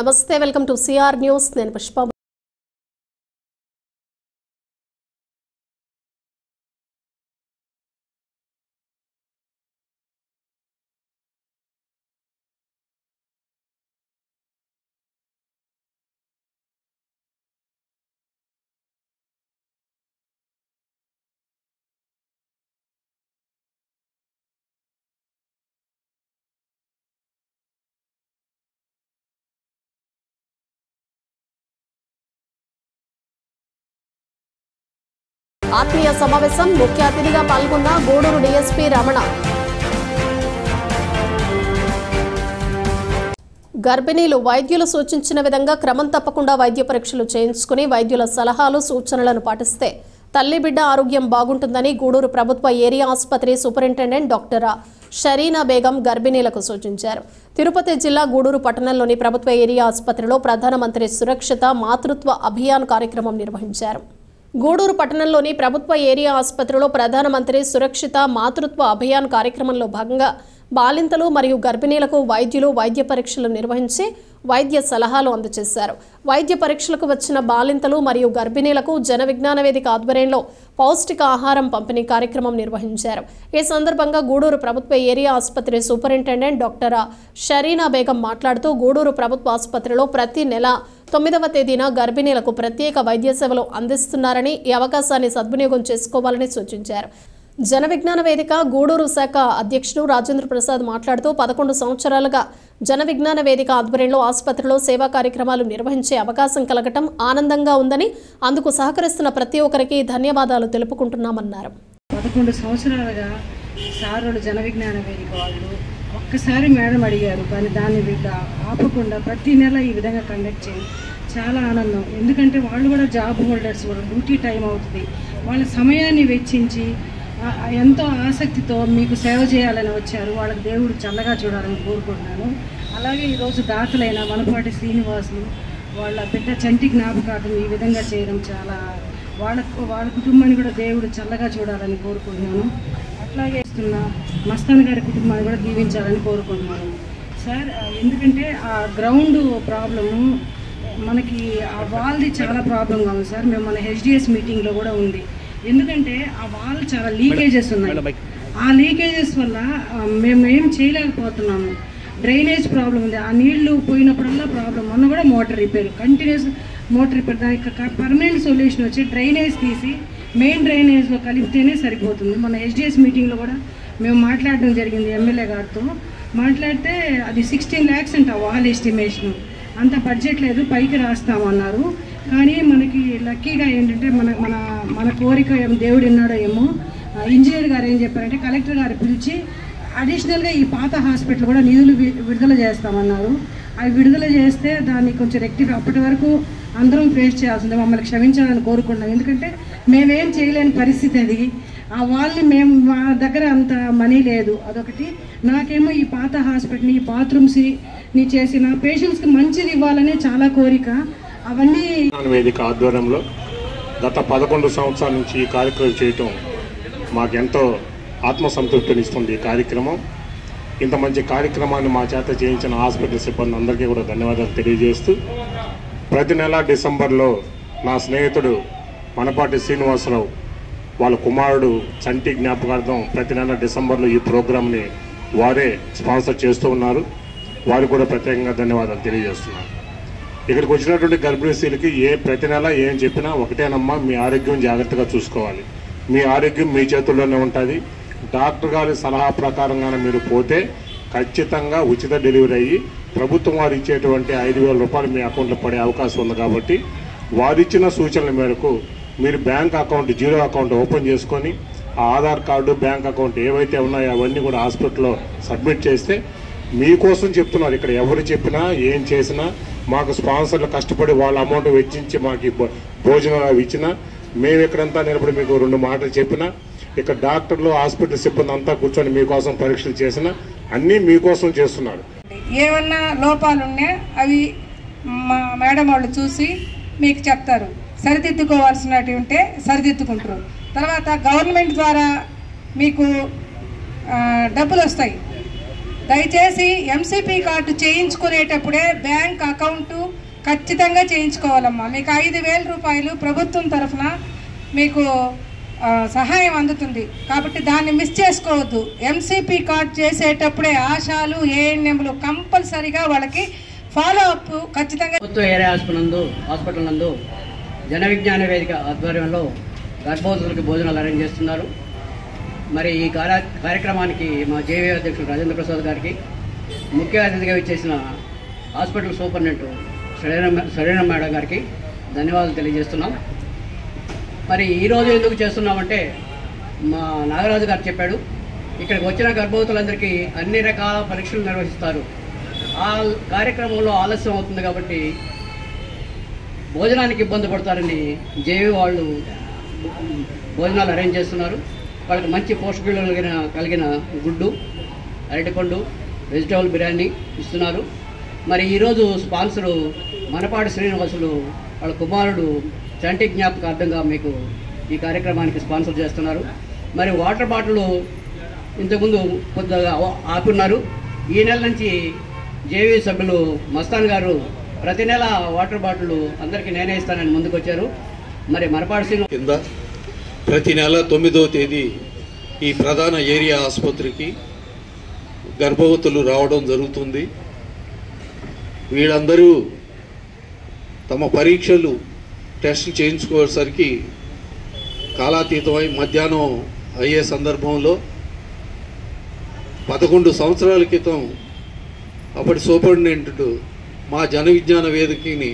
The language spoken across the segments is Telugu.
నమస్తే, వెల్కమ్ టు సిఆర్ న్యూస్. నేను పుష్ప. ఆత్మీయ సమావేశం ముఖ్య అతిథిగా పాల్గొన్న గూడూరు డీఎస్పీ రమణ. గర్భిణీలు వైద్యులు సూచించిన విధంగా క్రమం తప్పకుండా వైద్య పరీక్షలు చేయించుకుని వైద్యుల సలహాలు సూచనలను పాటిస్తే తల్లి బిడ్డ ఆరోగ్యం బాగుంటుందని గూడూరు ప్రభుత్వ ఏరియా ఆసుపత్రి సూపరింటెండెంట్ డాక్టర్ షరీనా బేగం గర్భిణీలకు సూచించారు. తిరుపతి జిల్లా గూడూరు పట్టణంలోని ప్రభుత్వ ఏరియా ఆసుపత్రిలో ప్రధానమంత్రి సురక్షిత మాతృత్వ అభియాన్ కార్యక్రమం నిర్వహించారు. గూడూరు పట్టణంలోని ప్రభుత్వ ఏరియా ఆసుపత్రిలో ప్రధానమంత్రి సురక్షిత మాతృత్వ అభియాన్ కార్యక్రమంలో భాగంగా బాలింతలు మరియు గర్భిణీలకు వైద్యులు వైద్య పరీక్షలు నిర్వహించి వైద్య సలహాలు అందజేశారు. వైద్య పరీక్షలకు వచ్చిన బాలింతలు మరియు గర్భిణీలకు జన విజ్ఞాన వేదిక ఆధ్వర్యంలో పౌష్టిక ఆహారం పంపిణీ కార్యక్రమం నిర్వహించారు. ఈ సందర్భంగా గూడూరు ప్రభుత్వ ఏరియా ఆసుపత్రి సూపరింటెండెంట్ డాక్టర్ షరీనా బేగం మాట్లాడుతూ గూడూరు ప్రభుత్వ ఆసుపత్రిలో ప్రతి నెల 9వ తేదీన గర్భిణీలకు ప్రత్యేక వైద్య సేవలు అందిస్తున్నారని, ఈ అవకాశాన్ని సద్వినియోగం చేసుకోవాలని సూచించారు. జన విజ్ఞాన వేదిక గూడూరు శాఖ అధ్యక్షుడు రాజేంద్ర ప్రసాద్ మాట్లాడుతూ 11 సంవత్సరాలుగా జన విజ్ఞాన వేదిక ఆధ్వర్యంలో ఆసుపత్రిలో సేవా కార్యక్రమాలు నిర్వహించే అవకాశం కలగటం ఆనందంగా ఉందని, అందుకు సహకరిస్తున్న ప్రతి ఒక్కరికి ధన్యవాదాలు తెలుపుకుంటున్నామన్నారు. 11 సంవత్సరాలుగా సారోళ్ళు జన విజ్ఞాన వేదిక వాళ్ళు ఒక్కసారి మేడం అడిగారు, కానీ దాన్ని వీళ్ళు ఆపకుండా ప్రతి నెల ఈ విధంగా కండక్ట్ చేయండి. చాలా ఆనందం. ఎందుకంటే వాళ్ళు కూడా జాబ్ హోల్డర్స్, కూడా డ్యూటీ టైం అవుతుంది. వాళ్ళ సమయాన్ని వెచ్చించి ఎంతో ఆసక్తితో మీకు సేవ చేయాలని వచ్చారు. వాళ్ళకి దేవుడు చల్లగా చూడాలని కోరుకుంటున్నాను. అలాగే ఈరోజు దాతలైన మనపాటి శ్రీనివాసులు వాళ్ళ బిడ్డ చంటి జ్ఞాపకార్థం ఈ విధంగా చేయడం చాలా వాళ్ళ కుటుంబాన్ని కూడా దేవుడు చల్లగా చూడాలని కోరుకుంటున్నాను. అట్లాగే మస్తాన్ గారి కుటుంబాన్ని కూడా దీవించాలని కోరుకుంటున్నాను సార్. ఎందుకంటే ఆ గ్రౌండ్ ప్రాబ్లము మనకి ఆ వాల్ది చాలా ప్రాబ్లంగా ఉంది సార్. మేము మన హెచ్డిఎస్ మీటింగ్లో కూడా ఉంది. ఎందుకంటే ఆ వాల్ చాలా లీకేజెస్ ఉన్నాయి. ఆ లీకేజెస్ వల్ల మేము ఏం చేయలేకపోతున్నాము. డ్రైనేజ్ ప్రాబ్లం ఉంది. ఆ నీళ్లు పోయినప్పుడల్లా ప్రాబ్లం. మొన్న కూడా motor repair, continuous motor repair. దానికి పర్మనెంట్ సొల్యూషన్ వచ్చి డ్రైనేజ్ తీసి మెయిన్ డ్రైనేజ్లో కలిపితేనే సరిపోతుంది. మన హెచ్డిఎస్ మీటింగ్లో కూడా మేము మాట్లాడడం జరిగింది. ఎమ్మెల్యే గారితో మాట్లాడితే అది 16 lakhs అంట వాల్ ఎస్టిమేషన్. అంత బడ్జెట్ లేదు, పైకి రాస్తామన్నారు. కానీ మనకి లక్కీగా ఏంటంటే మన కోరిక దేవుడు విన్నాడో ఏమో, ఇంజనీర్ గారు ఏం చెప్పారంటే కలెక్టర్ గారు పిలిచి అడిషనల్గా ఈ పాత హాస్పిటల్ కూడా నిధులు విడుదల చేస్తామన్నారు. అవి విడుదల చేస్తే దాన్ని కొంచెం రెక్టిఫై, అప్పటి వరకు అందరం ఫేస్ చేయాల్సిందే. మమ్మల్ని క్షమించాలని కోరుకుంటున్నాం. ఎందుకంటే మేమేం చేయలేని పరిస్థితి అది. ఆ వాళ్ళని మా దగ్గర అంత మనీ లేదు, అదొకటి. నాకేమో ఈ పాత హాస్పిటల్ని, ఈ బాత్రూమ్స్ని చేసిన పేషెంట్స్కి మంచిది ఇవ్వాలనే చాలా కోరిక. అవన్నీ వేదిక ఆధ్వర్యంలో గత 11 సంవత్సరాల నుంచి ఈ కార్యక్రమం చేయటం మాకెంతో ఆత్మసంతృప్తినిస్తుంది. ఈ కార్యక్రమం ఇంత మంచి కార్యక్రమాన్ని మా చేత చేయించిన హాస్పిటల్ సిబ్బంది అందరికీ కూడా ధన్యవాదాలు తెలియజేస్తూ, ప్రతి నెల డిసెంబర్లో నా స్నేహితుడు మనపాటి శ్రీనివాసరావు వాళ్ళ కుమారుడు చంటి జ్ఞాపకార్థం ప్రతి నెల డిసెంబర్లో ఈ ప్రోగ్రాంని వారే స్పాన్సర్ చేస్తూ ఉన్నారు. వారికి కూడా ప్రత్యేకంగా ధన్యవాదాలు తెలియజేస్తున్నారు. ఇక్కడికి వచ్చినటువంటి గర్భిణీ స్త్రీలకి ప్రతి నెల ఏం చెప్పినా ఒకటేనమ్మా, మీ ఆరోగ్యం జాగ్రత్తగా చూసుకోవాలి. మీ ఆరోగ్యం మీ చేతుల్లోనే ఉంటుంది. డాక్టర్ గారి సలహా ప్రకారంగానే మీరు పోతే ఖచ్చితంగా ఉచిత డెలివరీ అయ్యి ప్రభుత్వం వారు ఇచ్చేటువంటి 5,000 రూపాయలు మీ అకౌంట్లో పడే అవకాశం ఉంది. కాబట్టి వారిచ్చిన సూచనల మేరకు మీరు bank account, zero account open చేసుకొని ఆ ఆధార్ కార్డు, బ్యాంక్ అకౌంట్ ఏవైతే ఉన్నాయో అవన్నీ కూడా హాస్పిటల్లో సబ్మిట్ చేస్తే, మీకోసం చెప్తున్నారు, ఇక్కడ ఎవరు చెప్పినా ఏం చేసినా మాకు స్పాన్సర్లు కష్టపడి వాళ్ళ అమౌంట్ వెచ్చించి మాకు భోజనాలు ఇచ్చినా, మేము ఇక్కడంతా నిలబడి మీకు 2 మాటలు చెప్పినా, ఇక్కడ డాక్టర్లు, హాస్పిటల్ సిబ్బంది అంతా కూర్చొని మీకోసం పరీక్షలు చేసినా అన్నీ మీకోసం చేస్తున్నారు. ఏమన్నా లోపాలున్నా అవి మా మేడం వాళ్ళు చూసి మీకు చెప్తారు. సరిదిద్దుకోవాల్సినవి ఉంటే సరిదిద్దుకుంటారు. తర్వాత గవర్నమెంట్ ద్వారా మీకు డబ్బులు వస్తాయి. దయచేసి ఎంసీపీ కార్డు చేయించుకునేటప్పుడే బ్యాంక్ అకౌంటు ఖచ్చితంగా చేయించుకోవాలమ్మా. మీకు 5,000 రూపాయలు ప్రభుత్వం తరఫున మీకు సహాయం అందుతుంది కాబట్టి దాన్ని మిస్ చేసుకోవద్దు. ఎంసీపీ కార్డు చేసేటప్పుడే ఆశాలు ఏఎన్ఎంలు కంపల్సరీగా వాళ్ళకి ఫాలో అప్ ఖచ్చితంగా. ఏరియా హాస్పిటల్ నందు జన విజ్ఞాన వేదిక ఆధ్వర్యంలో గర్భవతులకు భోజనాలు అరేంజ్ చేస్తున్నారు. మరి ఈ కార్యక్రమానికి మా జేవీ అధ్యక్షుడు రాజేంద్ర ప్రసాద్ గారికి, ముఖ్య అతిథిగా ఇచ్చేసిన హాస్పిటల్ సూపరింటెండెంట్ సరైన మేడం గారికి ధన్యవాదాలు తెలియజేస్తున్నాం. మరి ఈరోజు ఎందుకు చేస్తున్నామంటే మా నాగరాజు గారు చెప్పాడు, ఇక్కడికి వచ్చిన గర్భవతులందరికీ అన్ని రకాల పరీక్షలు నిర్వహిస్తారు. ఆ కార్యక్రమంలో ఆలస్యం అవుతుంది కాబట్టి భోజనానికి ఇబ్బంది పడతారని జేవీ వాళ్ళు భోజనాలు అరేంజ్ చేస్తున్నారు. వాళ్ళకి మంచి పోషక విలువలు కలిగిన గుడ్డు, అరటిపండు, వెజిటేబుల్ బిర్యానీ ఇస్తున్నారు. మరి ఈరోజు స్పాన్సరు మనపాటి శ్రీనివాసులు వాళ్ళ కుమారుడు చంటి జ్ఞాపకార్థంగా మీకు ఈ కార్యక్రమానికి స్పాన్సర్ చేస్తున్నారు. మరి వాటర్ బాటిల్ ఇంతకుముందు కొద్దిగా ఆపున్నారు. ఈ నెల నుంచి జేవీ సభ్యులు మస్తాన్ గారు ప్రతి నెల వాటర్ బాటిల్ అందరికీ నేనే ఇస్తానని ముందుకొచ్చారు. మరి మనపాడి కింద ప్రతి నెల 9వ తేదీ ఈ ప్రధాన ఏరియా ఆసుపత్రికి గర్భవతులు రావడం జరుగుతుంది. వీళ్ళందరూ తమ పరీక్షలు టెస్ట్ చేయించుకోసరికి కాలాతీతమై మధ్యాహ్నం అయ్యే సందర్భంలో 11 సంవత్సరాల క్రితం అప్పటి సూపరింటెండెంట్ మా జన విజ్ఞాన వేదికని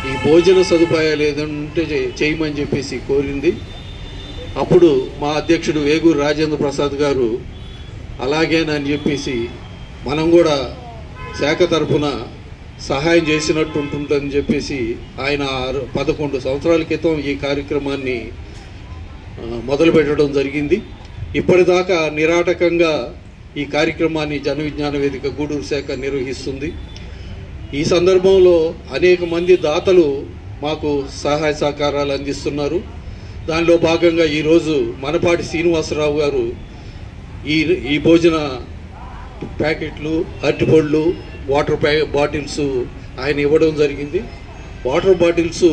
ఈ భోజన సదుపాయాలు ఏదంటే చేయమని చెప్పేసి కోరింది. అప్పుడు మా అధ్యక్షుడు వేగూరు రాజేంద్ర ప్రసాద్ గారు అలాగేనని చెప్పేసి మనం కూడా శాఖ తరఫున సహాయం చేసినట్టు ఉంటుందని చెప్పేసి ఆయన 11 సంవత్సరాల క్రితం ఈ కార్యక్రమాన్ని మొదలు పెట్టడం జరిగింది. ఇప్పటిదాకా నిరాటకంగా ఈ కార్యక్రమాన్ని జన విజ్ఞాన వేదిక గూడూరు శాఖ నిర్వహిస్తుంది. ఈ సందర్భంలో అనేక మంది దాతలు మాకు సహాయ సహకారాలు అందిస్తున్నారు. దానిలో భాగంగా ఈరోజు మనపాటి శ్రీనివాసరావు గారు ఈ భోజన ప్యాకెట్లు, అరటిపళ్ళు, వాటర్ బాటిల్స్ ఆయన ఇవ్వడం జరిగింది. వాటర్ బాటిల్స్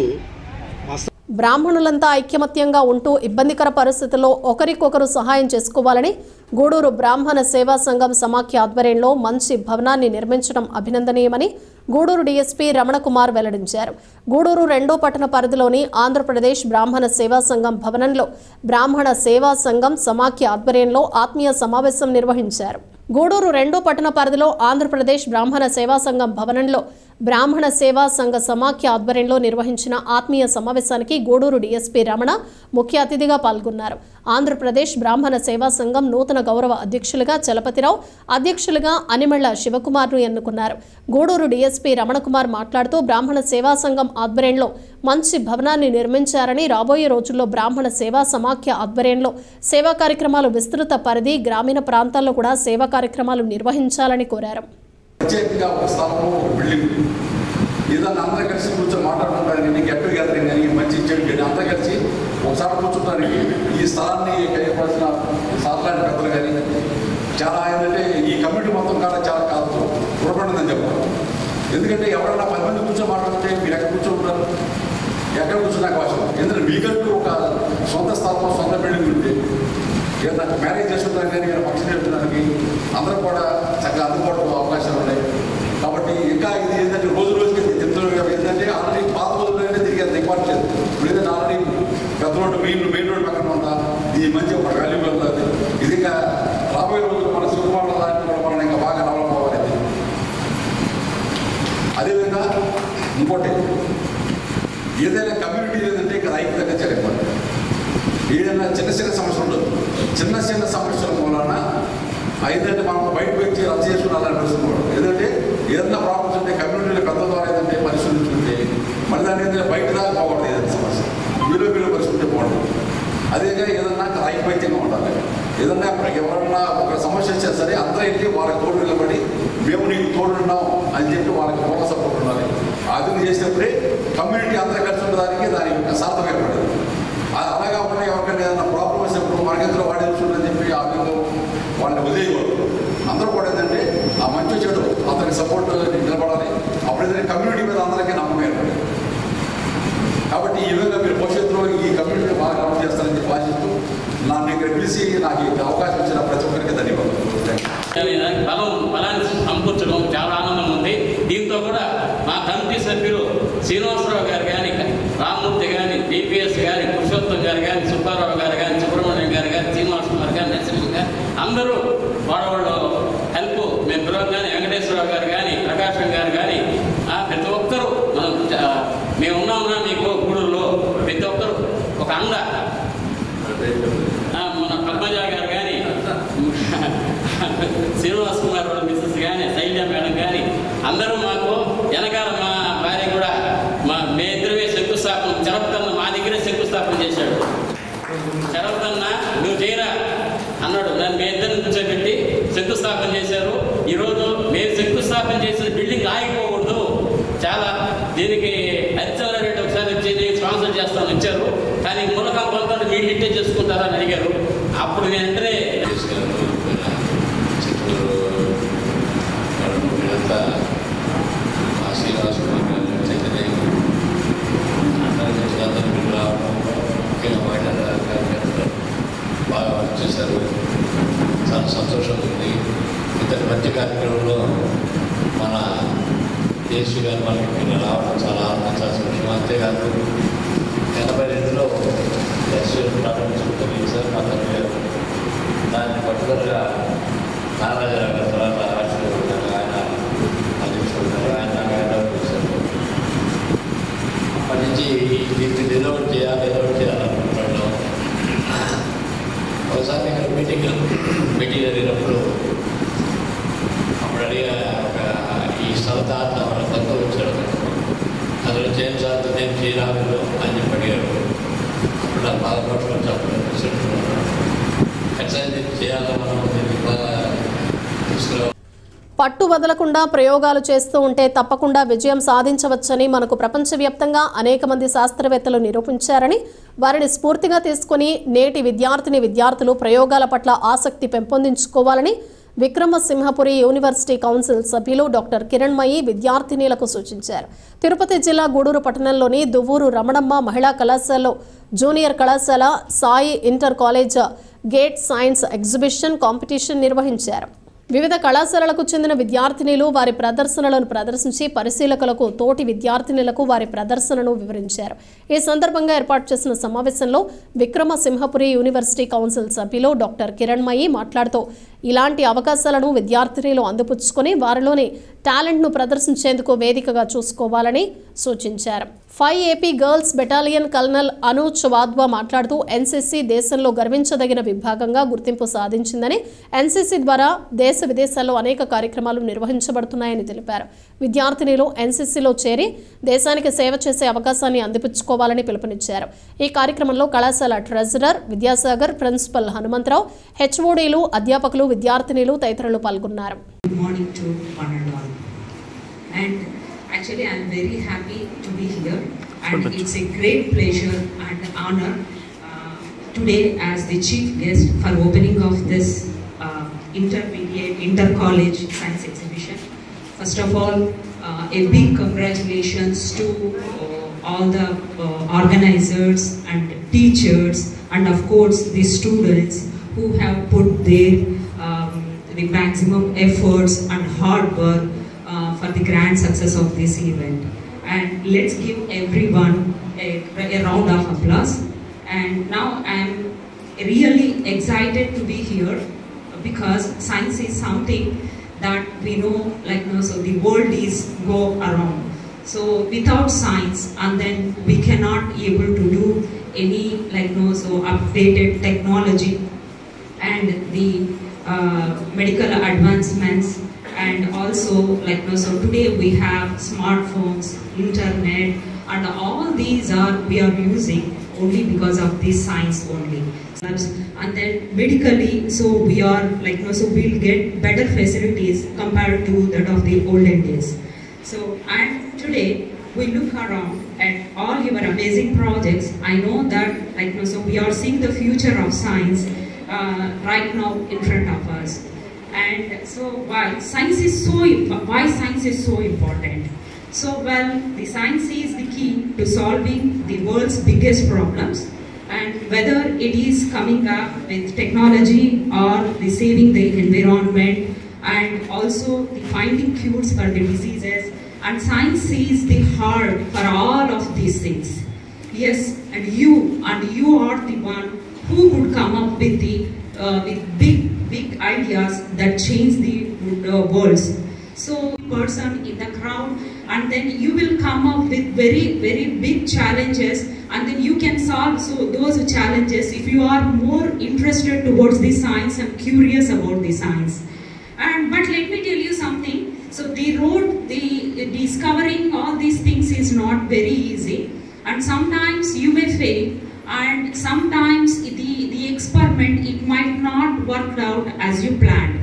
బ్రాహ్మణులంతా ఐక్యమత్యంగా ఉంటూ ఇబ్బందికర పరిస్థితుల్లో ఒకరికొకరు సహాయం చేసుకోవాలని గూడూరు బ్రాహ్మణ సేవా సంఘం సమాఖ్య ఆధ్వర్యంలో మంచి భవనాన్ని నిర్మించడం అభినందనీయమని గూడూరు డీఎస్పీ రమణకుమార్ వెల్లడించారు. గూడూరు 2వ పట్టణ పరిధిలోని ఆంధ్రప్రదేశ్ బ్రాహ్మణ సేవా సంఘం భవనంలో బ్రాహ్మణ సేవా సంఘం సమాఖ్య ఆధ్వర్యంలో ఆత్మీయ సమావేశం నిర్వహించారు. గూడూరు 2వ పట్టణ పరిధిలో ఆంధ్రప్రదేశ్ బ్రాహ్మణ సేవా సంఘం భవనంలో బ్రాహ్మణ సేవా సంఘ సమాఖ్య ఆధ్వర్యంలో నిర్వహించిన ఆత్మీయ సమావేశానికి గూడూరు డీఎస్పీ రమణ ముఖ్య అతిథిగా పాల్గొన్నారు. ఆంధ్రప్రదేశ్ బ్రాహ్మణ సేవా సంఘం నూతన గౌరవ అధ్యక్షులుగా చలపతిరావు, అధ్యక్షులుగా అనిమెళ్ల శివకుమార్ను ఎన్నుకున్నారు. గూడూరు డీఎస్పీ రమణకుమార్ మాట్లాడుతూ బ్రాహ్మణ సేవా సంఘం ఆధ్వర్యంలో మంచి భవనాన్ని నిర్మించారని, రాబోయే రోజుల్లో బ్రాహ్మణ సేవా సమాఖ్య ఆధ్వర్యంలో సేవా కార్యక్రమాలు విస్తృత పరిధి, గ్రామీణ ప్రాంతాల్లో కూడా సేవా కార్యక్రమాలు నిర్వహించాలని కోరారు. ప్రత్యేకంగా ఒక స్థలము, ఒక బిల్డింగ్ ఏదన్నా అందరూ కలిసి కూర్చొని మాట్లాడుకుంటానికి, గెట్ టుగెదరింగ్ అని, మంచి చెడు కానీ అందరూ కలిసి ఒకసారి కూర్చుంటానికి ఈ స్థలాన్ని కైపరిచిన సాధారణ పెద్దలు కానీ చాలా ఏంటంటే ఈ కమ్యూనిటీ మొత్తం కాదు చాలా కాదు పొరపడిందని చెప్పాలి. ఎందుకంటే ఎవరైనా 10 మంది కూర్చొని మాట్లాడితే మీరు ఎక్కడ కూర్చోంటారు, ఎక్కడ కూర్చున్నాక అవసరం. ఎందుకంటే మీకంటూ ఒక సొంత స్థలం, సొంత బిల్డింగ్ ఉంటే ఏదైనా మ్యారేజ్ చేసుకుంటానికి కానీ ఫంక్షన్ చేసుకోవడానికి అందరూ కూడా చక్కగా అందుబాటులో అవకాశాలు ఉన్నాయి. కాబట్టి ఇంకా ఇది ఏంటంటే రోజు రోజుకి ఏంటంటే ఆల్రెడీ పాత రోజుల్లోనే తిరిగి అంత ఇంపార్టెంట్ లేదు. ఇప్పుడు ఏదైతే ఆల్రెడీ పెద్ద రోడ్డు మెయిన్ రోడ్డు పక్కన ఉందా ఇది మంచి ఒక వాల్యూ వెళ్తుంది. ఇది ఇంకా రాబోయే రోజులు మన శుభ్రమైన దాన్ని కూడా మనం ఇంకా బాగా డెవలప్ అవ్వాలి. అదేవిధంగా ఇంకోటి ఏదైనా కమ్యూనిటీ ఏదంటే ఇక్కడ ఐక్యంగా చేయలేకపోతే ఏదైనా చిన్న సమస్యలు ఉండదు. చిన్న సమస్యల మూలన ఏంటంటే మనం బయటకు వచ్చి రద్దు చేసుకున్నాలని తెలుసుకోవడం. ఏదంటే ఏదైనా ప్రాబ్లమ్స్ ఉంటే కమ్యూనిటీలో పెద్ద ద్వారా ఏదంటే పరిశీలించుకుంటే మళ్ళీ దాన్ని ఏంటంటే బయట దాకా పోకూడదు. ఏదైనా సమస్య వీలో పరిస్థితి పోవడం. అదేగా ఏదన్నా ఐక్యమైత్యంగా ఉండాలి. ఏదన్నా ఎవరన్నా ఒక సమస్య వచ్చా సరే అందరూ వెళ్ళి వాళ్ళకి తోడు నిలబడి మేము నీకు తోడున్నాం అని చెప్పి వాళ్ళకి మూల సపోర్ట్ ఉండాలి. అది చేసినప్పుడే కమ్యూనిటీ అందరూ కలిసి ఉండడానికి దాని యొక్క సార్థం ఏర్పడదు. అలా కాకుండా ఎవరికైనా ఏదైనా ప్రాబ్లం వచ్చినప్పుడు మనకెందులో వాడేస్తుందని చెప్పి ఆ విధంగా వాళ్ళని వదిలేయకూడదు. అందరూ కూడా ఏంటంటే కాబట్టి ఈ విధంగా మీరు భవిష్యత్తులో ఈ కమ్యూనిటీని బాగా డెవలప్ చేస్తారని చెప్పి ఆశిస్తూ నన్ను ఇక్కడ పిలిచి నాకు ఈ అవకాశం ఇచ్చిన ప్రతి ఒక్కరికి ధన్యవాదాలు. బలాన్ని సమకూర్చడం చాలా ఆనందం ఉంది. దీంతో కూడా మా కమిటీ సభ్యులు శ్రీనివాసరావు గారు కానీ, రామ్మూర్తి కానీ, డిపిఎస్ గారి, పురుషోత్తం గారు కానీ, సుబ్బారావు గారు కానీ, సుబ్రహ్మణ్యం గారు కానీ, శ్రీనివాస కుమార్ గారు, నరసింహ గారు అందరూ వాళ్ళ హెల్ప్ మేము పిలవగానే, వెంకటేశ్వరరావు గారు కానీ, ప్రకాశం గారు కానీ ప్రతి ఒక్కరూ మేము ఉన్నామన్నా మీకు గూడూరులో ప్రతి ఒక్కరు ఒక అండ. మన పద్మజ గారు కానీ, శ్రీనివాస్ కుమార్ వాళ్ళ మిస్సెస్ కానీ, శైలజ మేడం కానీ అందరూ మాకు వెనకాల. మా భార్య కూడా మే ఇద్దరమే శంకుస్థాపన, చరపతన్న మా దగ్గరే శంకుస్థాపన చేశాడు. చరపతన్న నువ్వు చేయరా అన్నాడు. నన్ను మే ఇద్దరిని కూర్చోబెట్టి శంకుస్థాపన చేశారు. ఈరోజు మేము శంకుస్థాపన చేసిన బిల్డింగ్ ఆగిపోకూడదు, చాలా దీనికి హరిచంద్రారెడ్డి ఒకసారి వచ్చి స్పాన్సర్ చేస్తామని వచ్చారు. కానీ మూలకం పొందుతాడు మీరు ఇట్టే చేసుకుంటారని అడిగారు. అప్పుడు నేను వెంటనే శ్రీనివాస్ కుమార్ గారు, చైతన్య అందరూ మీరు రావడం, ముఖ్యంగా మహిళా కార్యకర్తలు బాగా వర్క్ చేశారు. చాలా సంతోషంగా ఉంది. ఇంతటి మంచి కార్యక్రమంలో మన దేశీ గారు మనకి మీరు రావడం చాలా ఆనందించాల్సిన విషయం. అంతేకాదు 82లో ఎస్సీలు ప్రారంభించుకుంటుంది సార్ మా తండ్రి గారు. దాన్ని పర్టికులర్గా నారాజరావు గారు తర్వాత ఆశీర్వాదాలు ఆయన అధ్యక్షుడు ఆయన డెవలప్ చేశారు. అప్పటి నుంచి దీన్ని డెవలప్ చేయాలనుకుంటున్నాను. ఒకసారి ఇక్కడ మీటింగ్ జరిగినప్పుడు అప్పుడు అడిగా ఈ స్థలదాత మన కొత్త వచ్చాడు, అందులో జేమ్స్ సార్ నేను శ్రీరాములు అని చెప్పి అడిగాడు. అప్పుడు నాకు బాగా పట్టుకొని చెప్పడం ఎక్సైజ్ చేయాలని మనం బాగా తీసుకురావాలి. పట్టు వదలకుండా ప్రయోగాలు చేస్తూ ఉంటే తప్పకుండా విజయం సాధించవచ్చని మనకు ప్రపంచవ్యాప్తంగా అనేక మంది శాస్త్రవేత్తలు నిరూపించారని, వారిని స్ఫూర్తిగా తీసుకుని నేటి విద్యార్థులు ప్రయోగాల పట్ల ఆసక్తి పెంపొందించుకోవాలని విక్రమసింహపురి యూనివర్సిటీ కౌన్సిల్ సభ్యులు డాక్టర్ కిరణ్మయి విద్యార్థినీలకు సూచించారు. తిరుపతి జిల్లా గూడూరు పట్టణంలోని దువ్వూరు రమణమ్మ మహిళా కళాశాలలో జూనియర్ కళాశాల Sai inter college gate science exhibition competition నిర్వహించారు. వివిధ కళాశాలలకు చెందిన విద్యార్థినీలు వారి ప్రదర్శనలను ప్రదర్శించి పరిశీలకులకు తోటి విద్యార్థినులకు వారి ప్రదర్శనను వివరించారు. ఈ సందర్భంగా ఏర్పాటు చేసిన సమావేశంలో విక్రమసింహపురి యూనివర్సిటీ కౌన్సిల్ సభ్యులు డాక్టర్ కిరణ్మయి మాట్లాడుతూ ఇలాంటి అవకాశాలను విద్యార్థినీలు అందిపుచ్చుకొని వారిలోని టాలెంట్ను ప్రదర్శించేందుకు వేదికగా చూసుకోవాలని సూచించారు. 5 AP girls battalion colonel Anuj Wadhwa మాట్లాడుతూ ఎన్సీసీ దేశంలో గర్వించదగిన విభాగంగా గుర్తింపు సాధించిందని, ఎన్సీసీ ద్వారా దేశ విదేశాల్లో అనేక కార్యక్రమాలు నిర్వహించబడుతున్నాయని తెలిపారు. విద్యార్థినీలు ఎన్సీసీలో చేరి దేశానికి సేవ చేసే అవకాశాన్ని అందిపుచ్చుకోవాలని పిలుపునిచ్చారు. ఈ కార్యక్రమంలో కళాశాల ట్రెజరర్ విద్యాసాగర్, ప్రిన్సిపల్ హనుమంతరావు, హెచ్ఓడీలు, అధ్యాపకులు, విద్యార్థినీలు తదితరులు పాల్గొన్నారు. Actually, I am very happy to be here, and it's a great pleasure and honor today as the chief guest for opening of this inter-college science exhibition. First of all, a big congratulations to all the organizers and teachers, and of course the students who have put their the maximum efforts and hard work for the grand success of this event. And let's give everyone a round of applause. And now I am really excited to be here because science is something that we know, so the world is go around. So without science, and then we cannot able to do any so updated technology and the medical advancements. And also so today we have smartphones, internet, and all these we are using only because of this science only. And then medically, so we are so we'll get better facilities compared to that of the olden days. So and today we look around at all your amazing projects. I know that so we are seeing the future of science right now in front of us. And so why science is so important? So, well, the science is the key to solving the world's biggest problems, and whether it is coming up with technology or the saving the environment, and also the finding cures for the diseases, and science is the heart for all of these things. Yes, and you are the one who could come up with the with big ideas that change the worlds. So, person in the crowd, and then you will come up with very big challenges, and then you can solve those challenges if you are more interested towards the science and curious about the science. But let me tell you something. So the road, the discovering all these things is not very easy, and sometimes you may fail, and sometimes the experiment, it might not work out as you planned.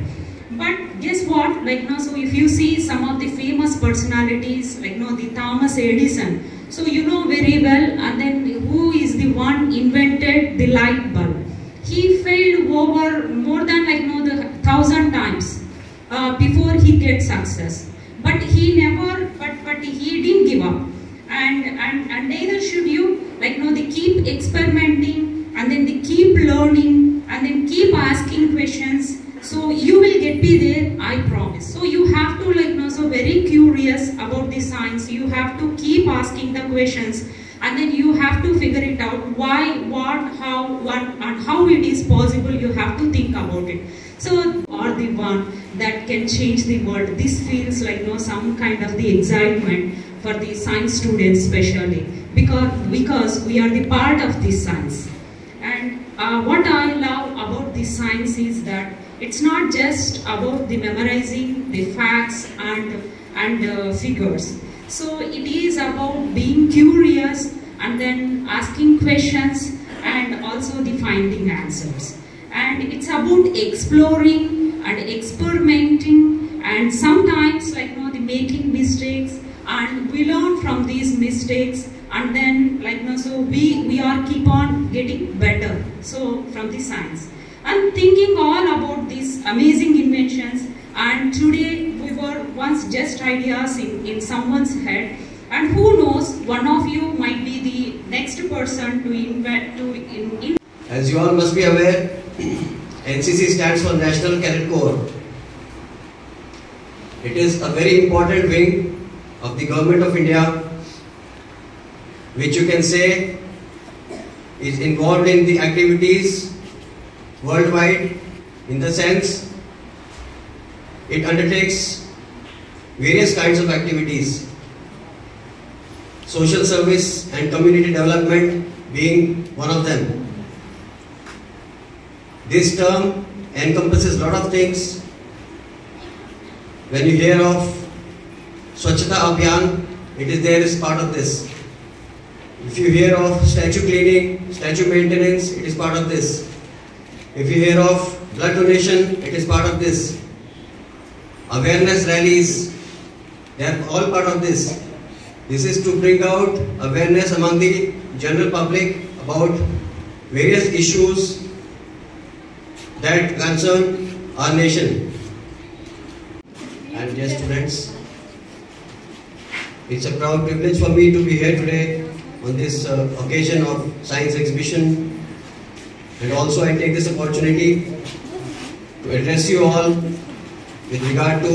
But guess what, so if you see some of the famous personalities, the Thomas Edison, so you know very well, and then who is the one invented the light bulb. He failed over more than 1,000 times before he gets success. But he never, but he didn't give up. And neither should you, they keep experimenting, and then they keep learning, and then keep asking questions. So you will be there, I promise. So you have to so very curious about the science. You have to keep asking the questions, and then you have to figure it out why, what, how, and how it is possible. You have to think about it. So are the one that can change the world. This feels like some kind of the excitement for the science students especially, because we are the part of this science. And what I love about this science is that it's not just about the memorizing the facts and figures. So it is about being curious, and then asking questions, and also the finding answers. And it's about exploring and experimenting, and sometimes the making mistakes, and we learn from these mistakes, and then so we are keep on getting better. So from the science, and thinking all about these amazing inventions, and today we were once just ideas in someone's head, and who knows, one of you might be the next person to invent. As you all must be aware, NCC stands for National Cadet Corps. It is a very important wing of the Government of India, which you can say is involved in the activities worldwide, in the sense it undertakes various kinds of activities, social service and community development being one of them. This term encompasses a lot of things. When you hear of Swachhata Abhiyan, it is there as part of this. If you hear of statue cleaning, statue maintenance, it is part of this. If you hear of blood donation, it is part of this. Awareness rallies, they are all part of this. This is to bring out awareness among the general public about various issues that concern our nation. And dear students, it's a proud privilege for me to be here today on this occasion of science exhibition. And also I take this opportunity to address you all with regard to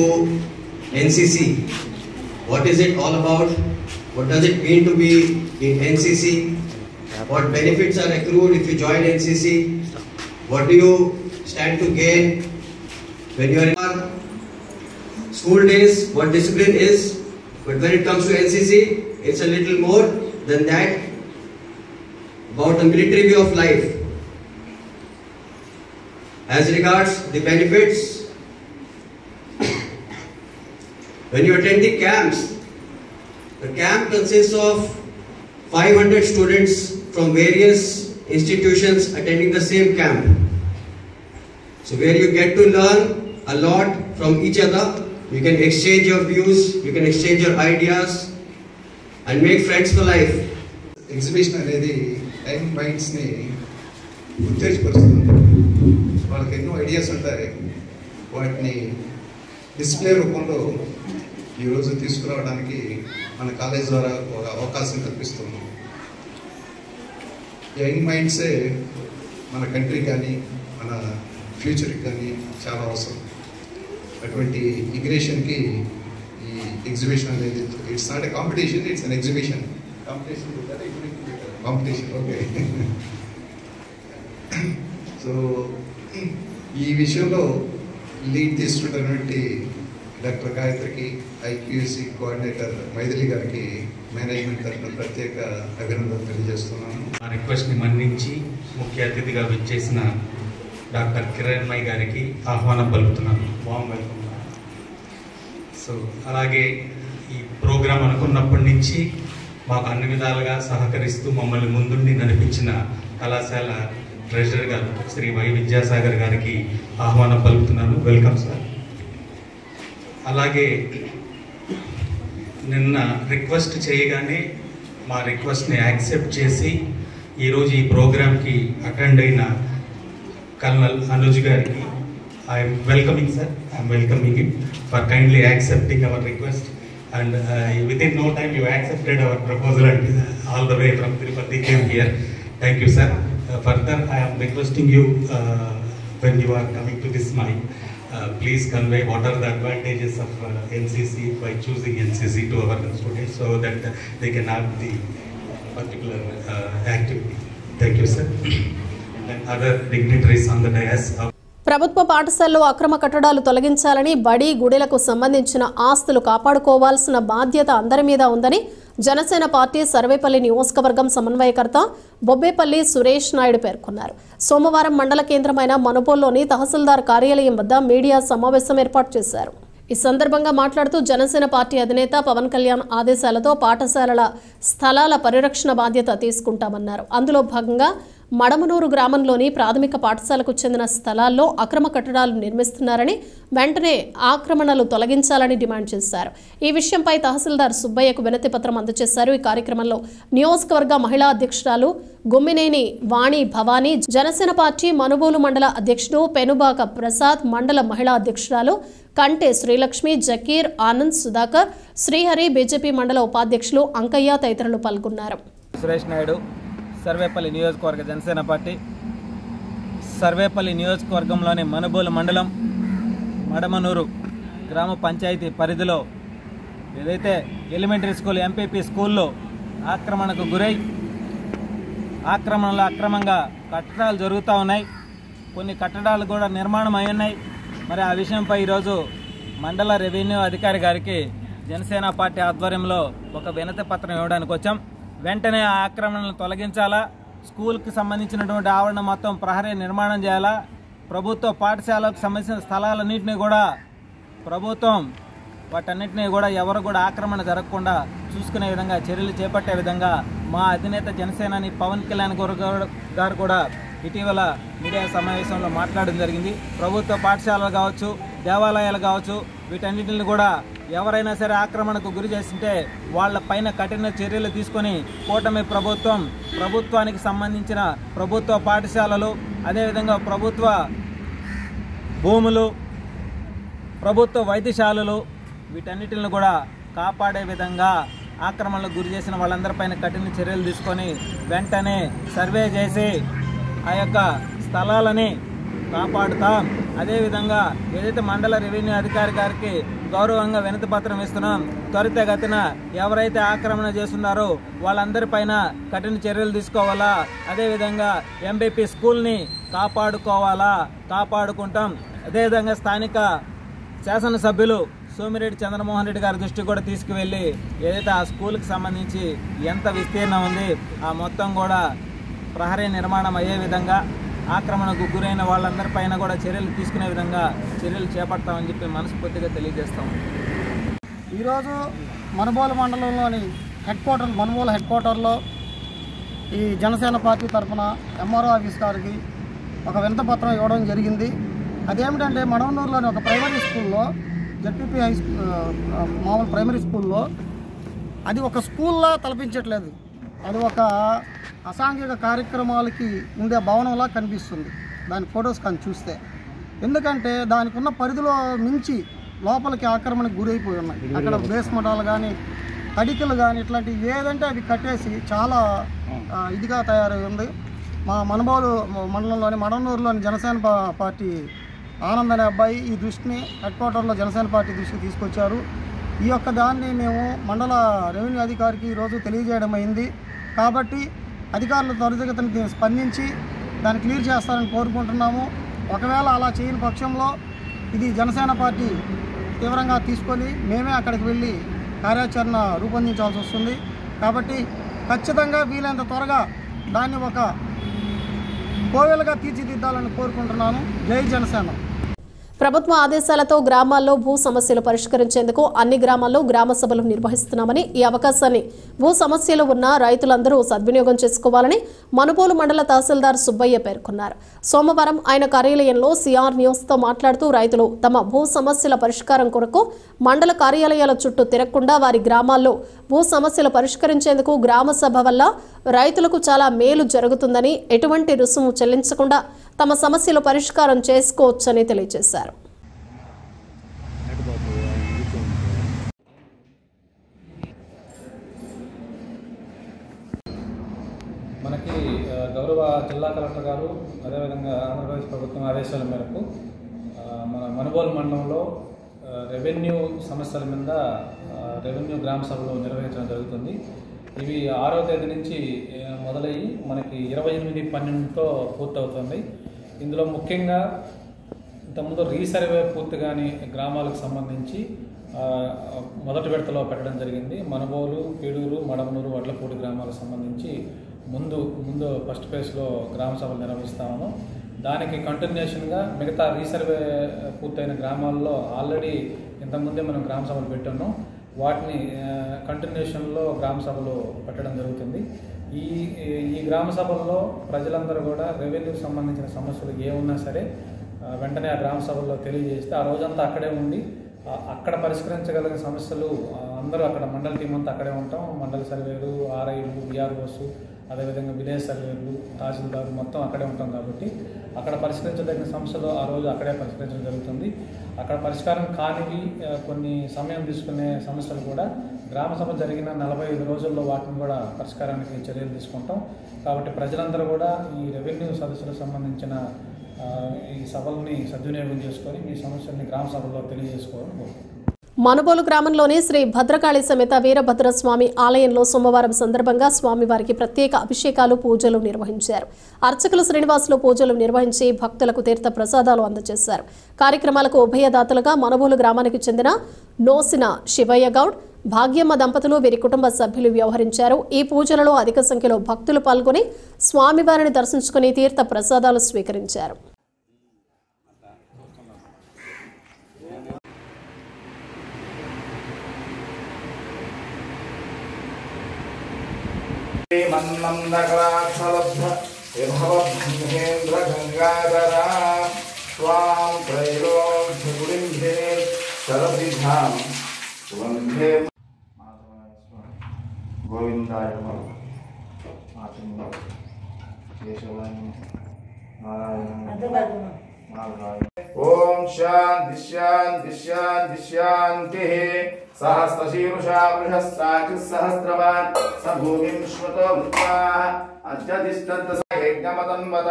NCC. What is it all about? What does it mean to be in NCC? What benefits are accrued if you join NCC? What do you stand to gain when you are in our school days? What discipline is? But when it comes to NCC, it's a little more than that, about the military way of life. As regards the benefits, when you attend the camps, the camp consists of 500 students from various institutions attending the same camp. So where you get to learn a lot from each other, you can exchange your views, you can exchange your ideas and make friends for life. Exhibition అనేది యంగ్ మైండ్స్ ని ఉత్తేజపరుస్తుంది. వాళ్ళకి ఎన్నో ఐడియాస్ ఉంటాయి, వాటిని డిస్ప్లే రూపంలో ఈరోజు తీసుకురావడానికి మన కాలేజ్ ద్వారా ఒక అవకాశం కల్పిస్తున్నాం. యంగ్ మైండ్సే మన కంట్రీ కానీ మన ఫ్యూచర్కి కానీ చాలా అవసరం. అటువంటి ఇగ్రేషన్కి ఈ ఎగ్జిబిషన్ అనేది it's not a competition, it's an exhibition. Competition okay. So ఈ విషయంలో లీడ్ తీసుకుంటున్నటువంటి డాక్టర్ గాయత్రికి, ఐక్యూఎస్సి కోఆర్డినేటర్ మైథిలి గారికి మేనేజ్మెంట్ తరఫున ప్రత్యేక అభినందనలు తెలియజేస్తున్నాను. ఆ రిక్వెస్ట్ని మన్నించి ముఖ్య అతిథిగా విచ్చేసిన డాక్టర్ కిరణ్మయ్ గారికి ఆహ్వానం పలుకుతున్నాను. Warm welcome. సో అలాగే ఈ ప్రోగ్రాం అనుకున్నప్పటి నుంచి మాకు అన్ని విధాలుగా సహకరిస్తూ మమ్మల్ని ముందుండి నడిపించిన కళాశాల ట్రెజరర్ గారు శ్రీ వై విద్యాసాగర్ గారికి ఆహ్వానం పలుకుతున్నాను. Welcome sir. అలాగే నిన్న రిక్వెస్ట్ చేయగానే మా రిక్వెస్ట్ని యాక్సెప్ట్ చేసి ఈరోజు ఈ ప్రోగ్రామ్కి అటెండ్ అయిన కల్నల్ అనుజ్ గారికి I'm welcoming sir. I'm welcoming it for kindly accepting hour request and within no time you accepted our proposal and all the way from Tirupati came here. Thank you sir. Further I am requesting you when you are coming to this mic, please convey what are the advantages of NCC by choosing NCC to our students so that they can have the particular activity. Thank you sir. And then other dignitaries on the dais. ప్రభుత్వ పాఠశాలలో అక్రమ కట్టడాలు తొలగించాలని, బడి గుడిలకు సంబంధించిన ఆస్తులు కాపాడుకోవాల్సిన బాధ్యత అందరి మీద ఉందని జనసేన పార్టీ సర్వేపల్లి నియోజకవర్గం సమన్వయకర్త బొబ్బేపల్లి సురేష్ నాయుడు పేర్కొన్నారు. సోమవారం మండల కేంద్రమైన మనుబోల్లోని తహసీల్దార్ కార్యాలయం వద్ద మీడియా సమావేశం ఏర్పాటు చేశారు. ఈ సందర్భంగా మాట్లాడుతూ జనసేన పార్టీ అధినేత పవన్ కళ్యాణ్ ఆదేశాలతో పాఠశాలల స్థలాల పరిరక్షణ బాధ్యత తీసుకుంటామన్నారు. అందులో భాగంగా మడమనూరు గ్రామంలోని ప్రాథమిక పాఠశాలకు చెందిన స్థలాల్లో అక్రమ కట్టడాలు నిర్మిస్తున్నారని, వెంటనే ఆక్రమణలు తొలగించాలని డిమాండ్ చేశారు. ఈ విషయంపై తహసీల్దార్ సుబ్బయ్యకు వినతి పత్రం అందజేశారు. ఈ కార్యక్రమంలో నియోజకవర్గ మహిళా అధ్యక్షురాలు గుమ్మినేని వాణి భవానీ, జనసేన పార్టీ మనుబోలు మండల అధ్యక్షుడు పెనుబాక ప్రసాద్, మండల మహిళా అధ్యక్షురాలు కంటే శ్రీలక్ష్మి, జకీర్, ఆనంద్, సుధాకర్, శ్రీహరి, బీజేపీ మండల ఉపాధ్యక్షులు అంకయ్య తదితరులు పాల్గొన్నారు. సురేష్ నాయుడు, సర్వేపల్లి నియోజకవర్గ జనసేన పార్టీ. సర్వేపల్లి నియోజకవర్గంలోని మనుబోలు మండలం మడమనూరు గ్రామ పంచాయతీ పరిధిలో ఏదైతే ఎలిమెంటరీ స్కూల్, ఎంపీపీ స్కూల్లో ఆక్రమణకు గురై అక్రమంగా కట్టడాలు జరుగుతూ ఉన్నాయి. కొన్ని కట్టడాలు కూడా నిర్మాణం అయి ఉన్నాయి. మరి ఆ విషయంపై ఈరోజు మండల రెవెన్యూ అధికారి గారికి జనసేన పార్టీ ఆధ్వర్యంలో ఒక వినతి పత్రం ఇవ్వడానికి వచ్చాం. వెంటనే ఆ ఆక్రమణలను తొలగించాలా, స్కూల్కి సంబంధించినటువంటి ఆవరణ మొత్తం ప్రహరీ నిర్మాణం చేయాలా, ప్రభుత్వ పాఠశాలకు సంబంధించిన స్థలాలన్నింటినీ కూడా ప్రభుత్వం వాటన్నింటినీ కూడా ఎవరు కూడా ఆక్రమణ జరగకుండా చూసుకునే విధంగా చర్యలు చేపట్టే విధంగా మా అధినేత జనసేనాని పవన్ కళ్యాణ్ గారు కూడా ఇటీవల మీడియా సమావేశంలో మాట్లాడడం జరిగింది. ప్రభుత్వ పాఠశాలలు కావచ్చు, దేవాలయాలు కావచ్చు, వీటన్నిటిని కూడా ఎవరైనా సరే ఆక్రమణకు గురి చేస్తుంటే వాళ్ళ పైన కఠిన చర్యలు తీసుకొని కూటమి ప్రభుత్వానికి సంబంధించిన ప్రభుత్వ పాఠశాలలు, అదేవిధంగా ప్రభుత్వ భూములు, ప్రభుత్వ వైద్యశాలలు వీటన్నిటిని కూడా కాపాడే విధంగా ఆక్రమణలకు గురి చేసిన వాళ్ళందరిపైన కఠిన చర్యలు తీసుకొని వెంటనే సర్వే చేసి ఆ యొక్క స్థలాలని కాపాడుతాం. అదేవిధంగా ఏదైతే మండల రెవెన్యూ అధికారి గారికి గౌరవంగా వినతి పత్రం ఇస్తున్నాం, త్వరితగతిన ఎవరైతే ఆక్రమణ చేస్తున్నారో వాళ్ళందరిపైన కఠిన చర్యలు తీసుకోవాలా. అదేవిధంగా ఎంబీపీ స్కూల్ని కాపాడుకుంటాం. అదేవిధంగా స్థానిక శాసనసభ్యులు సోమిరెడ్డి చంద్రమోహన్ రెడ్డి గారి దృష్టికి కూడా తీసుకువెళ్ళి ఏదైతే ఆ స్కూల్కి సంబంధించి ఎంత విస్తీర్ణం ఉంది ఆ మొత్తం కూడా ప్రహరీ నిర్మాణం అయ్యే విధంగా, ఆక్రమణకు గురైన వాళ్ళందరిపైన కూడా చర్యలు తీసుకునే విధంగా చర్యలు చేపడతామని చెప్పి మనస్ఫూర్తిగా తెలియజేస్తాము. ఈరోజు మనుబోలు మండలంలోని మనుబోలు హెడ్ క్వార్టర్లో ఈ జనసేన పార్టీ తరఫున ఎంఆర్ఓ ఆఫీస్ గారికి ఒక వినతి పత్రం ఇవ్వడం జరిగింది. అదేమిటంటే మడవనూరులోని ఒక ప్రైమరీ స్కూల్లో, జెడ్పీపీ మామూలు ప్రైమరీ స్కూల్లో అది ఒక స్కూల్లా తలపించట్లేదు, అది ఒక అసాంఘిక కార్యక్రమాలకి ఉండే భవనంలా కనిపిస్తుంది దాని ఫొటోస్ కానీ చూస్తే. ఎందుకంటే దానికి ఉన్న పరిధిలో మించి లోపలికి ఆక్రమణకు గురైపోయి ఉన్నాయి. అక్కడ బేస్మటాలు కానీ తడికలు కానీ ఇట్లాంటివి ఏదంటే అవి కట్టేసి చాలా ఇదిగా తయారై ఉంది. మా మనుబోలు మండలంలోని మడనూరులోని జనసేన పార్టీ ఆనంద్ అనే అబ్బాయి ఈ దృష్టిని హెడ్ క్వార్టర్లో జనసేన పార్టీ దృష్టికి తీసుకొచ్చారు. ఈ యొక్క దాన్ని మేము మండల రెవెన్యూ అధికారికి ఈరోజు తెలియజేయడం అయింది. కాబట్టి అధికారులు త్వరితగతిన దీన్ని స్పందించి దాన్ని క్లియర్ చేస్తారని కోరుకుంటున్నాము. ఒకవేళ అలా చేయని పక్షంలో ఇది జనసేన పార్టీ తీవ్రంగా తీసుకొని మేమే అక్కడికి వెళ్ళి కార్యాచరణ రూపొందించాల్సి వస్తుంది. కాబట్టి ఖచ్చితంగా వీలైనంత త్వరగా దాన్ని ఒక కోవెలుగా తీర్చిదిద్దాలని కోరుకుంటున్నాను. జై జనసేన. ప్రభుత్వ ఆదేశాలతో గ్రామాల్లో భూ సమస్యలు పరిష్కరించేందుకు అన్ని గ్రామాల్లో గ్రామ సభలు నిర్వహిస్తున్నామని, ఈ అవకాశాన్ని భూ సమస్యలు ఉన్న రైతులందరూ సద్వినియోగం చేసుకోవాలని మనుబోలు మండల తహసీల్దార్ సుబ్బయ్య పేర్కొన్నారు. సోమవారం ఆయన కార్యాలయంలో సిఆర్ న్యూస్తో మాట్లాడుతూ రైతులు తమ భూ సమస్యల పరిష్కారం కొరకు మండల కార్యాలయాల చుట్టూ తిరగకుండా వారి గ్రామాల్లో భూ సమస్యలు పరిష్కరించేందుకు గ్రామ సభ వల్ల రైతులకు చాలా మేలు జరుగుతుందని, ఎటువంటి రుసుము చెల్లించకుండా తమ సమస్యలు పరిష్కారం చేసుకోవచ్చని తెలియజేశారు. మనకి గౌరవ జిల్లా కలెక్టర్ గారు అదేవిధంగా ఆంధ్రప్రదేశ్ ప్రభుత్వం ఆదేశాల మేరకు మన మనుబోలు మండలంలో రెవెన్యూ సమస్యల మీద రెవెన్యూ గ్రామ సభలు నిర్వహించడం జరుగుతుంది. ఇవి 6వ తేదీ నుంచి మొదలయ్యి మనకి 28/12తో పూర్తవుతుంది. ఇందులో ముఖ్యంగా ఇంతకుముందు రీసర్వే పూర్తి కానీ గ్రామాలకు సంబంధించి మొదటి విడతలో పెట్టడం జరిగింది. మనుబోలు, పీడూరు, మడమనూరు, వడ్లపూడి గ్రామాలకు సంబంధించి ముందు ఫస్ట్ ఫేజ్లో గ్రామ సభలు నిర్వహిస్తాము. దానికి కంటిన్యూషన్గా మిగతా రీసర్వే పూర్తయిన గ్రామాల్లో ఆల్రెడీ ఇంతకుముందే మనం గ్రామ సభలు పెట్టున్నాం. వాటిని కంటిన్యూషన్లో గ్రామ సభలు పెట్టడం జరుగుతుంది. ఈ గ్రామ సభల్లో ప్రజలందరూ కూడా రెవెన్యూకి సంబంధించిన సమస్యలు ఏమున్నా సరే వెంటనే ఆ గ్రామ సభల్లో తెలియజేస్తే ఆ రోజంతా అక్కడే ఉండి అక్కడ పరిష్కరించగలిగిన సమస్యలు అందరూ అక్కడ మండల టీం అంతా అక్కడే ఉంటాం. మండల సర్వేలు, ఆర్ఐలు, విఆర్ఓస్, అదేవిధంగా విలేజ్ సర్వేలు, తహసీల్దారు మొత్తం అక్కడే ఉంటాం. కాబట్టి అక్కడ పరిష్కరించదగిన సమస్యలు ఆ రోజు అక్కడే పరిష్కరించడం జరుగుతుంది. అక్కడ పరిష్కారం కానివి కొన్ని సమయం తీసుకునే సమస్యలు కూడా గ్రామ సభ జరిగిన 45 రోజుల్లో వాటిని కూడా పరిష్కారానికి చర్యలు తీసుకుంటాం. కాబట్టి ప్రజలందరూ కూడా ఈ రెవెన్యూ సదస్సులకు సంబంధించిన ఈ సభల్ని సద్వినియోగం చేసుకొని మీ సమస్యల్ని గ్రామ సభల్లో తెలియజేసుకోవాలని కోరుకుంటున్నాం. మనుబోలు గ్రామంలోని శ్రీ భద్రకాళి సమేత వీరభద్రస్వామి ఆలయంలో సోమవారం సందర్భంగా స్వామివారికి ప్రత్యేక అభిషేకాలు, పూజలు నిర్వహించారు. అర్చకులు శ్రీనివాసులు పూజలు నిర్వహించి భక్తులకు తీర్థ ప్రసాదాలు అందజేశారు. కార్యక్రమాలకు ఉభయదాతలుగా మనుబోలు గ్రామానికి చెందిన నోసిన శివయ్య గౌడ్, భాగ్యమ్మ దంపతులు, వీరి కుటుంబ సభ్యులు వ్యవహరించారు. ఈ పూజలలో అధిక సంఖ్యలో భక్తులు పాల్గొని స్వామివారిని దర్శించుకుని తీర్థ ప్రసాదాలు స్వీకరించారు. గోవిందాయ కేశవాయ నారాయణ. ఓం శాంతి శాంతి శాంతి శాంతి. సహస్రశీర్షా బృహస్సాక్షిసహస్రవాన్ సభూమిం శ్రుతో వృత్వా అద్యతిష్టమతన్వత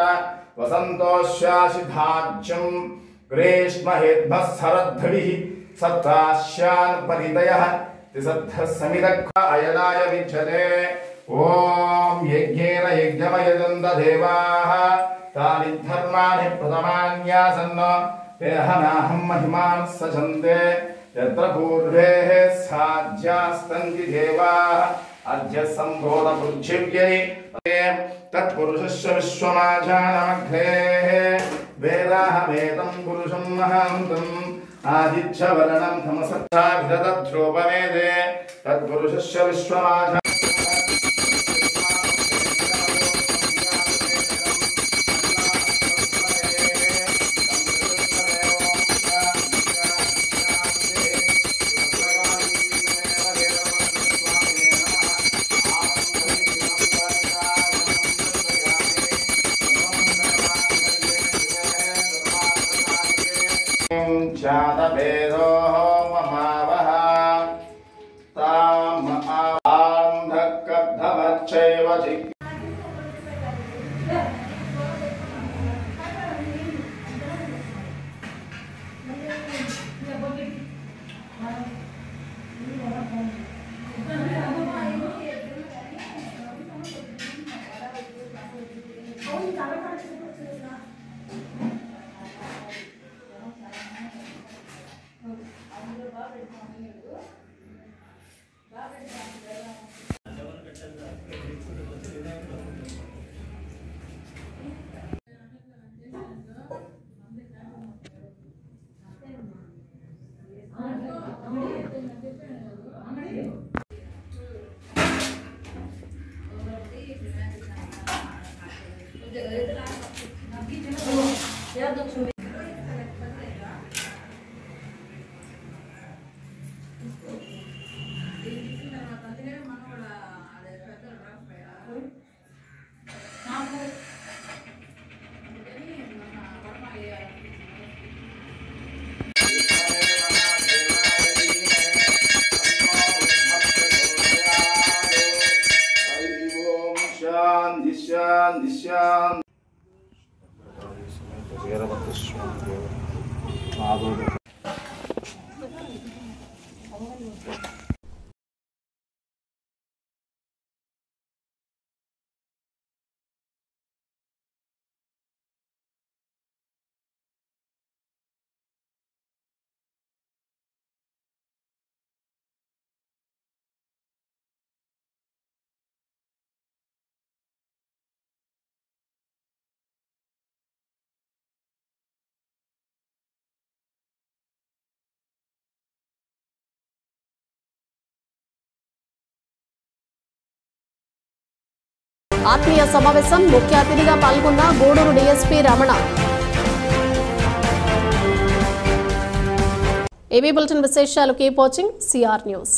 వసంతోశ్యాసిధాజ్యం గ్రీష్మహేద్భస్సరద్భిః సప్తాశ్యాన్ పరితయః అయనాయ విద్యతే. ఓం యజ్ఞేన యజ్ఞమయజంత దేవాః తాని ధర్మాణి ప్రథమాన్యాసన్న దేహనాహం మహిమాన్ సజంతే. యత్ర పూర్వే సాధ్యాస్తంతి దేవాః అద్య సంబోధ పృథివ్యై తత్పురుషస్య విశ్వమాజానమగ్రే. వేదాహమేతం పురుషం మహాంతం ఆదిత్యవర్ణం తమసత్తాభిరతధ్రువమేదే. తత్పురుషస్య విశ్వమాజా చాతభేదో ఆత్మీయ సమావేశం ముఖ్య అతిథిగా పాల్గొన్న Gudur DSP Ramana. AB bulletin విశేషాలు కీప్ వాచింగ్ సిఆర్ న్యూస్.